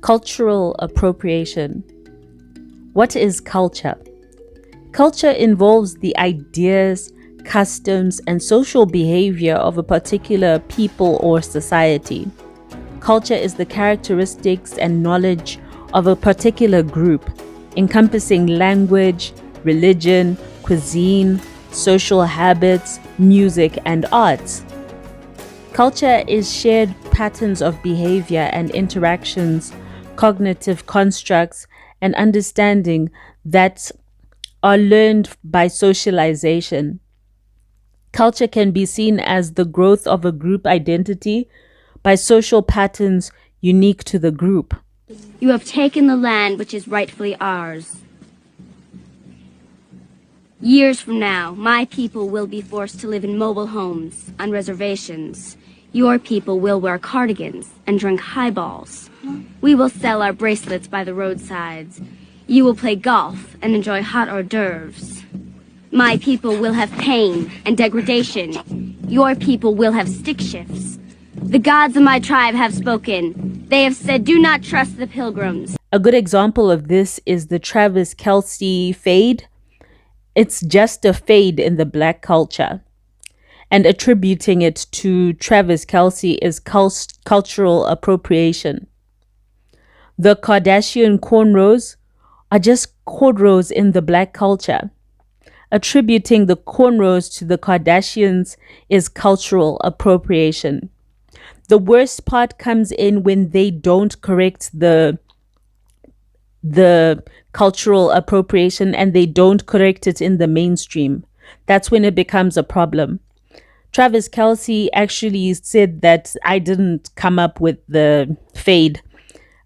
Cultural appropriation. What is culture? Culture involves the ideas, customs, and social behavior of a particular people or society. Culture is the characteristics and knowledge of a particular group, encompassing language, religion, cuisine, social habits, music, and arts. Culture is shared patterns of behavior and interactions, cognitive constructs, and understanding that are learned by socialization. Culture can be seen as the growth of a group identity by social patterns unique to the group. You have taken the land which is rightfully ours. Years from now, my people will be forced to live in mobile homes, on reservations. Your people will wear cardigans and drink highballs. We will sell our bracelets by the roadsides. You will play golf and enjoy hot hors d'oeuvres. My people will have pain and degradation. Your people will have stick shifts. The gods of my tribe have spoken. They have said, do not trust the pilgrims. A good example of this is the Travis Kelce fade. It's just a fade in the black culture. And attributing it to Travis Kelce is cultural appropriation. The Kardashian cornrows are just cornrows in the black culture. Attributing the cornrows to the Kardashians is cultural appropriation. The worst part comes in when they don't correct the cultural appropriation and they don't correct it in the mainstream. That's when it becomes a problem. Travis Kelce actually said that I didn't come up with the fade.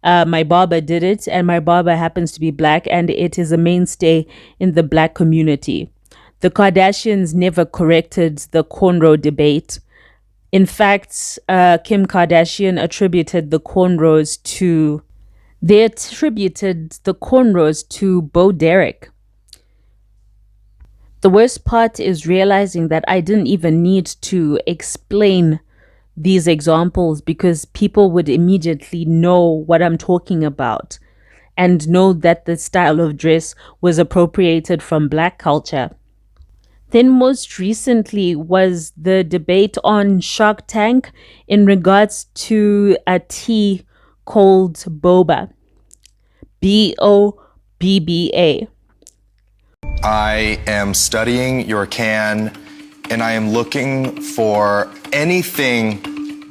My barber did it, and my barber happens to be black, and it is a mainstay in the black community. The Kardashians never corrected the cornrow debate. In fact, Kim Kardashian attributed the cornrows to Bo Derek. The worst part is realizing that I didn't even need to explain these examples because people would immediately know what I'm talking about and know that the style of dress was appropriated from black culture. Then most recently was the debate on Shark Tank in regards to a tea called Boba. Bobba. I am studying your can, and I am looking for anything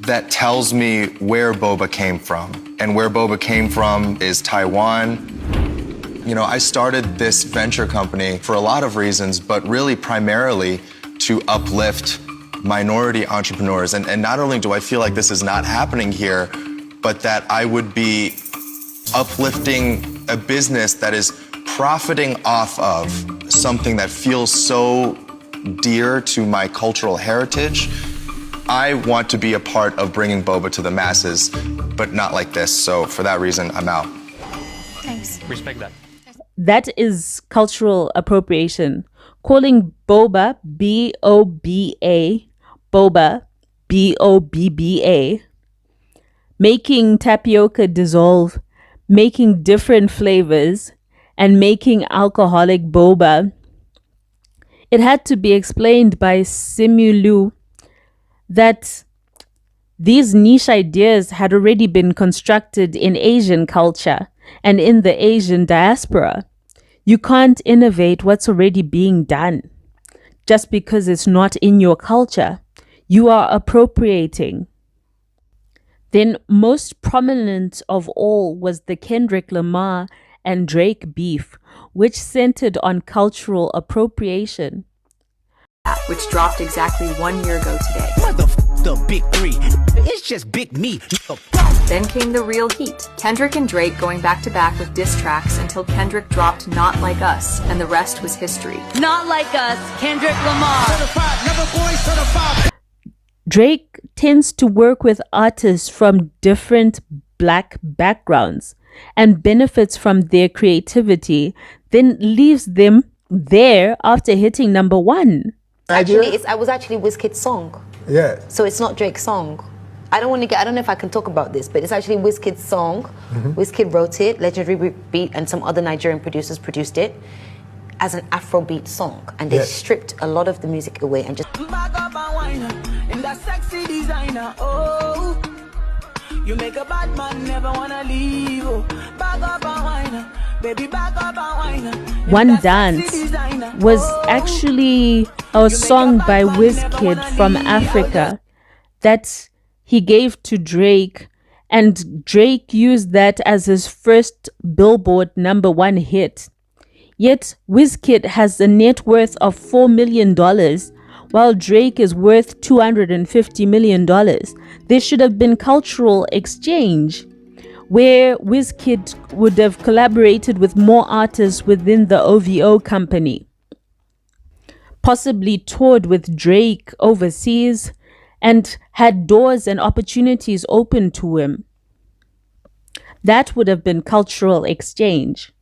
that tells me where Boba came from. And where Boba came from is Taiwan. You know, I started this venture company for a lot of reasons, but really primarily to uplift minority entrepreneurs. And not only do I feel like this is not happening here, but that I would be uplifting a business that is profiting off of something that feels so dear to my cultural heritage. I want to be a part of bringing Boba to the masses, but not like this. So for that reason, I'm out. Thanks. Respect that. That is cultural appropriation. Calling Boba, B-O-B-A, Boba, B-O-B-B-A, making tapioca dissolve, making different flavors, and making alcoholic boba. It had to be explained by Simu that these niche ideas had already been constructed in Asian culture and in the Asian diaspora. You can't innovate what's already being done just because it's not in your culture. You are appropriating. Then most prominent of all was the Kendrick Lamar and Drake beef, which centered on cultural appropriation. Which dropped exactly 1 year ago today. The big three. It's just big me. Then came the real heat. Kendrick and Drake going back to back with diss tracks until Kendrick dropped Not Like Us, and the rest was history. Not like us, Kendrick Lamar. Drake tends to work with artists from different black backgrounds and benefits from their creativity, then leaves them there after hitting number one. Actually, it was actually Wizkid's song. Yeah. So it's not Drake's song. I don't know if I can talk about this, but it's actually Wizkid's song. Wizkid wrote it, legendary beat, and some other Nigerian producers produced it as an Afrobeat song, and they stripped a lot of the music away and just. Back up and wine in that sexy designer. Oh, you make a bad man never wanna leave. Oh, back up and wine, baby, back up and wine. One Dance was actually a song by Wizkid from Africa that he gave to Drake, and Drake used that as his first Billboard #1 hit. Yet Wizkid has a net worth of $4 million, while Drake is worth $250 million. There should have been cultural exchange, where Wizkid would have collaborated with more artists within the OVO company, possibly toured with Drake overseas, and had doors and opportunities open to him. That would have been cultural exchange.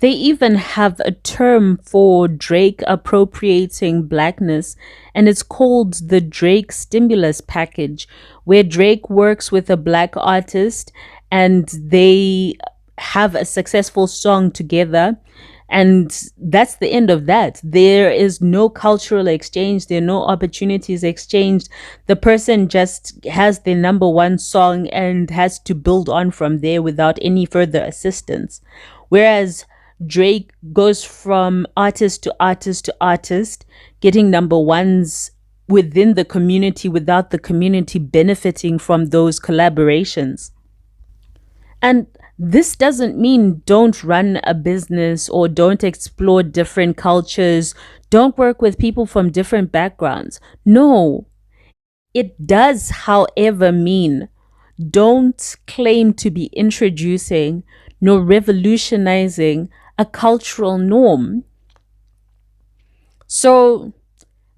They even have a term for Drake appropriating blackness, and it's called the Drake Stimulus Package, where Drake works with a black artist and they have a successful song together. And that's the end of that. There is no cultural exchange. There are no opportunities exchanged. The person just has their #1 song and has to build on from there without any further assistance. Whereas Drake goes from artist to artist to artist, getting #1s within the community without the community benefiting from those collaborations. And this doesn't mean don't run a business or don't explore different cultures, don't work with people from different backgrounds. No, it does, however, mean don't claim to be introducing nor revolutionizing a cultural norm. So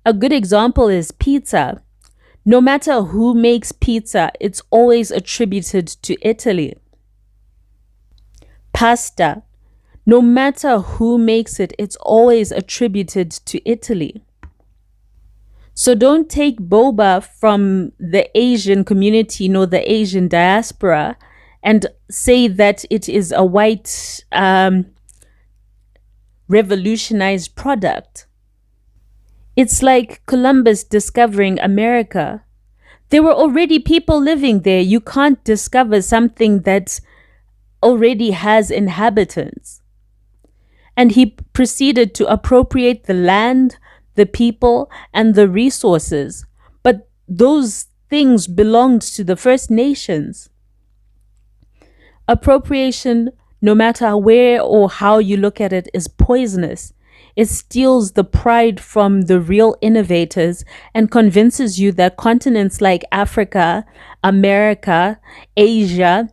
a good example is pizza. No matter who makes pizza, it's always attributed to Italy. Pasta. No matter who makes it, it's always attributed to Italy. So don't take boba from the Asian community nor the Asian diaspora and say that it is a white revolutionized product. It's like Columbus discovering America. There were already people living there. You can't discover something that already has inhabitants. And he proceeded to appropriate the land, the people, and the resources. But those things belonged to the First Nations. Appropriation, no matter where or how you look at it, is poisonous. It steals the pride from the real innovators and convinces you that continents like Africa, America, Asia,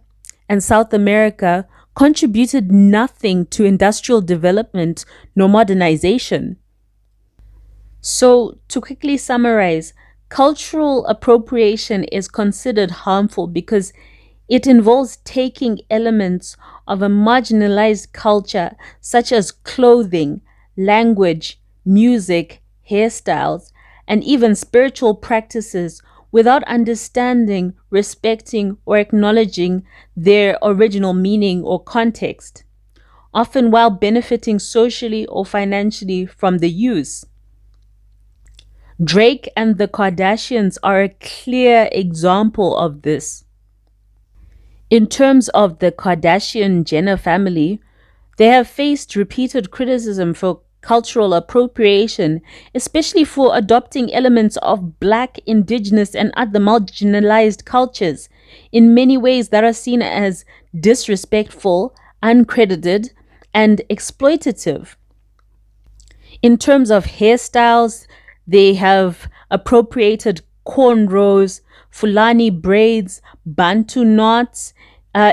and South America contributed nothing to industrial development nor modernization. So, to quickly summarize, cultural appropriation is considered harmful because it involves taking elements of a marginalized culture, such as clothing, language, music, hairstyles, and even spiritual practices, without understanding, respecting, or acknowledging their original meaning or context, often while benefiting socially or financially from the use. Drake and the Kardashians are a clear example of this. In terms of the Kardashian-Jenner family, they have faced repeated criticism for cultural appropriation, especially for adopting elements of Black, Indigenous, and other marginalized cultures in many ways that are seen as disrespectful, uncredited, and exploitative. In terms of hairstyles, they have appropriated cornrows, Fulani braids, Bantu knots.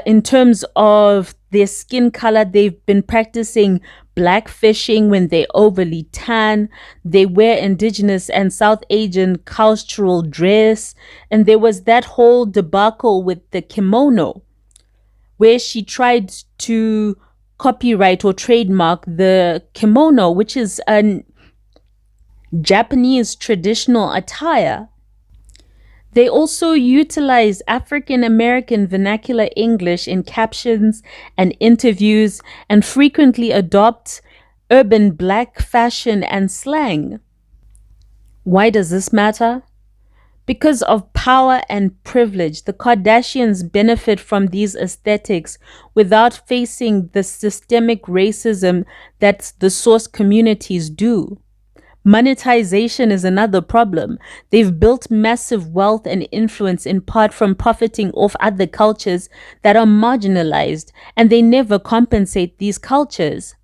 In terms of their skin color, they've been practicing blackfishing when they overly tan. They wear indigenous and South Asian cultural dress. And there was that whole debacle with the kimono, where she tried to copyright or trademark the kimono, which is a Japanese traditional attire. They also utilize African American vernacular English in captions and interviews and frequently adopt urban black fashion and slang. Why does this matter? Because of power and privilege, the Kardashians benefit from these aesthetics without facing the systemic racism that the source communities do. Monetization is another problem. They've built massive wealth and influence in part from profiting off other cultures that are marginalized, and they never compensate these cultures.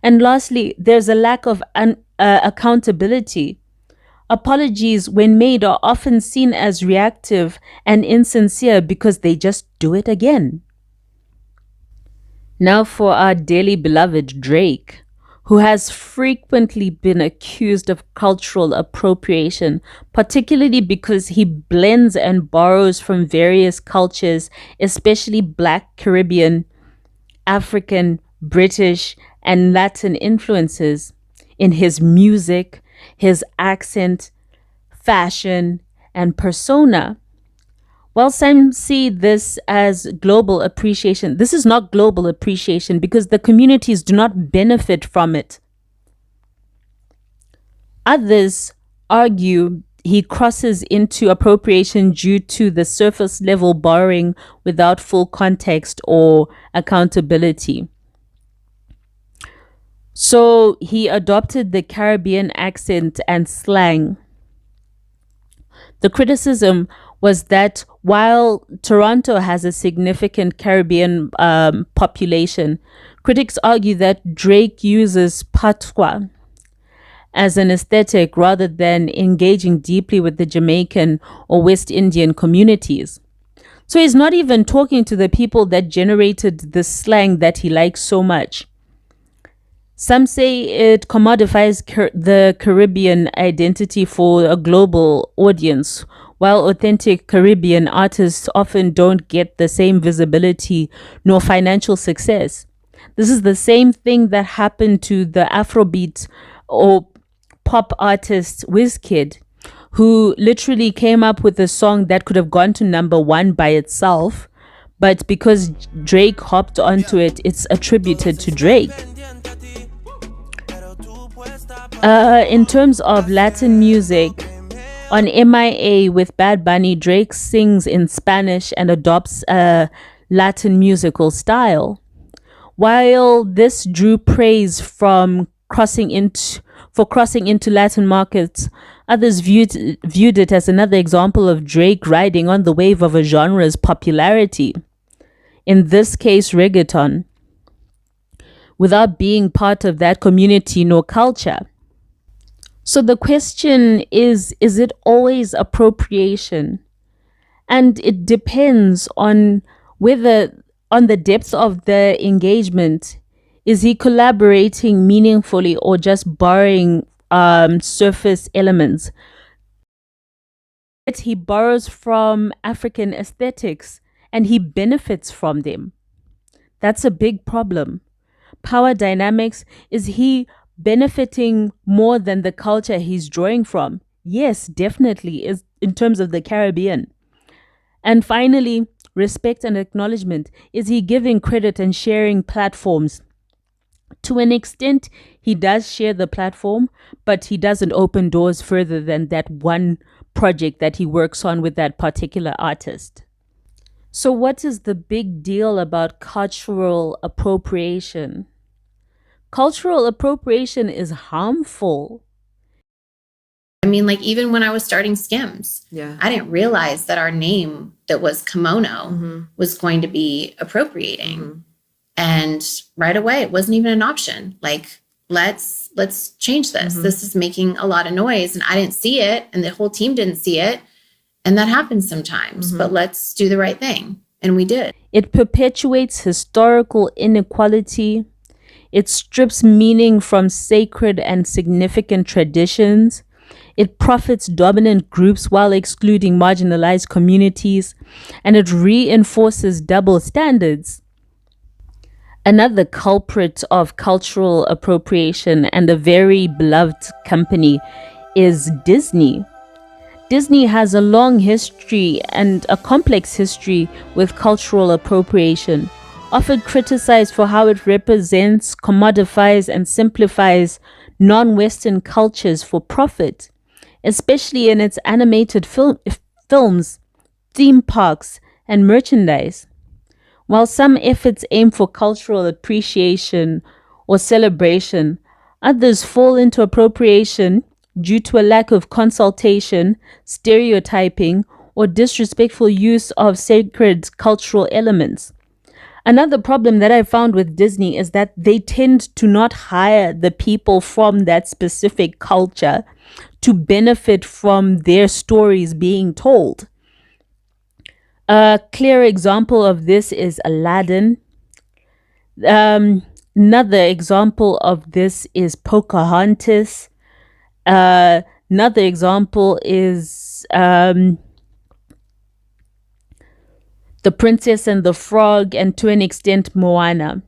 And lastly, there's a lack of accountability. Apologies, when made, are often seen as reactive and insincere because they just do it again. Now for our dearly beloved Drake, who has frequently been accused of cultural appropriation, particularly because he blends and borrows from various cultures, especially Black, Caribbean, African, British, and Latin influences in his music, his accent, fashion, and persona. While some see this as global appreciation, this is not global appreciation because the communities do not benefit from it. Others argue he crosses into appropriation due to the surface level borrowing without full context or accountability. So he adopted the Caribbean accent and slang. The criticism was that while Toronto has a significant Caribbean population, critics argue that Drake uses patois as an aesthetic rather than engaging deeply with the Jamaican or West Indian communities. So he's not even talking to the people that generated the slang that he likes so much. Some say it commodifies the Caribbean identity for a global audience, while authentic Caribbean artists often don't get the same visibility nor financial success. This is the same thing that happened to the Afrobeat or pop artist Wizkid, who literally came up with a song that could have gone to #1 by itself, but because Drake hopped onto it, it's attributed to Drake. In terms of Latin music, on MIA with Bad Bunny, Drake sings in Spanish and adopts a Latin musical style. While this drew praise from crossing into Latin markets, others viewed it as another example of Drake riding on the wave of a genre's popularity. In this case, reggaeton, without being part of that community nor culture. So the question is it always appropriation? And it depends on the depth of the engagement. Is he collaborating meaningfully or just borrowing surface elements? But he borrows from African aesthetics and he benefits from them. That's a big problem. Power dynamics, is he benefiting more than the culture he's drawing from? Yes, definitely, is in terms of the Caribbean. And finally, respect and acknowledgement. Is he giving credit and sharing platforms? To an extent, he does share the platform, but he doesn't open doors further than that one project that he works on with that particular artist. So what is the big deal about cultural appropriation? Cultural appropriation is harmful. I mean, like, even when I was starting Skims, Yeah. I didn't realize that our name that was kimono was going to be appropriating. And right away, it wasn't even an option. Like, let's change this. This is making a lot of noise, and I didn't see it, and the whole team didn't see it. And that happens sometimes, but let's do the right thing. And we did. It perpetuates historical inequality. It strips meaning from sacred and significant traditions. It profits dominant groups while excluding marginalized communities. And it reinforces double standards. Another culprit of cultural appropriation and a very beloved company is Disney. Disney has a long history and a complex history with cultural appropriation, often criticized for how it represents, commodifies, and simplifies non-Western cultures for profit, especially in its animated films, theme parks, and merchandise. While some efforts aim for cultural appreciation or celebration, others fall into appropriation due to a lack of consultation, stereotyping, or disrespectful use of sacred cultural elements. Another problem that I found with Disney is that they tend to not hire the people from that specific culture to benefit from their stories being told. A clear example of this is Aladdin. Another example of this is Pocahontas. Another example is The Princess and the Frog, and to an extent Moana.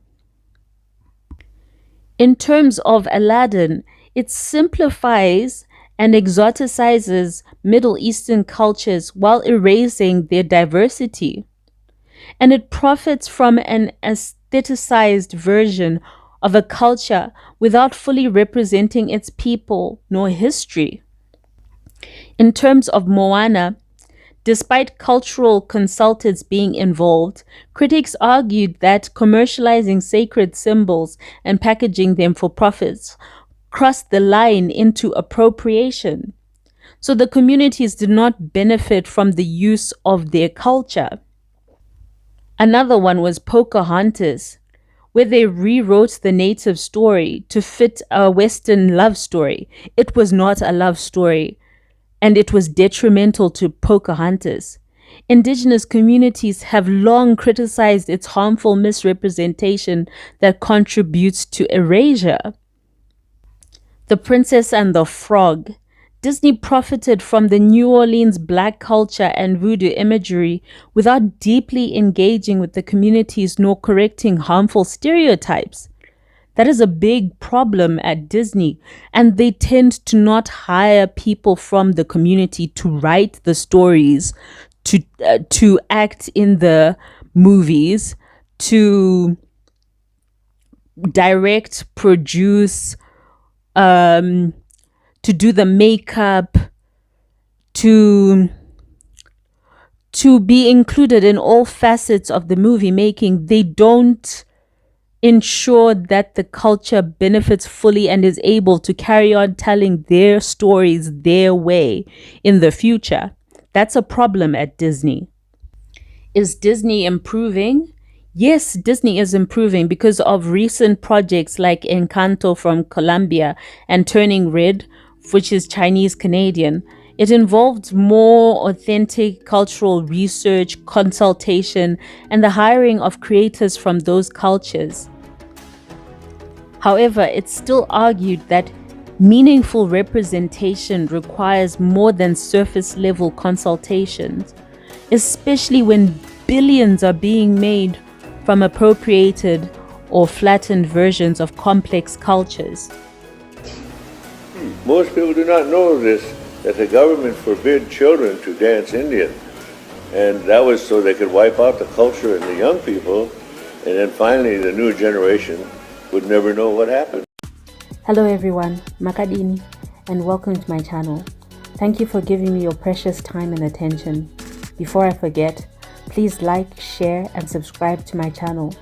In terms of Aladdin, it simplifies and exoticizes Middle Eastern cultures while erasing their diversity. And it profits from an aestheticized version of a culture without fully representing its people nor history. In terms of Moana, despite cultural consultants being involved, critics argued that commercializing sacred symbols and packaging them for profits crossed the line into appropriation. So the communities did not benefit from the use of their culture. Another one was Pocahontas, where they rewrote the native story to fit a Western love story. It was not a love story, and it was detrimental to Pocahontas. Indigenous communities have long criticized its harmful misrepresentation that contributes to erasure. The Princess and the Frog. Disney profited from the New Orleans Black culture and voodoo imagery without deeply engaging with the communities nor correcting harmful stereotypes. That is a big problem at Disney, and they tend to not hire people from the community to write the stories, to act in the movies, to direct, produce, to do the makeup, to be included in all facets of the movie making. They don't ensure that the culture benefits fully and is able to carry on telling their stories their way in the future. That's a problem at Disney. Is Disney improving? Yes, Disney is improving because of recent projects like Encanto from Colombia and Turning Red, which is Chinese Canadian. It involved more authentic cultural research, consultation, and the hiring of creators from those cultures. However, it's still argued that meaningful representation requires more than surface level consultations, especially when billions are being made from appropriated or flattened versions of complex cultures. Most people do not know this, that the government forbid children to dance Indian. And that was so they could wipe out the culture and the young people, and then finally the new generation would never know what happened. Hello everyone, Makadini, and welcome to my channel. Thank you for giving me your precious time and attention. Before I forget, please like, share, and subscribe to my channel.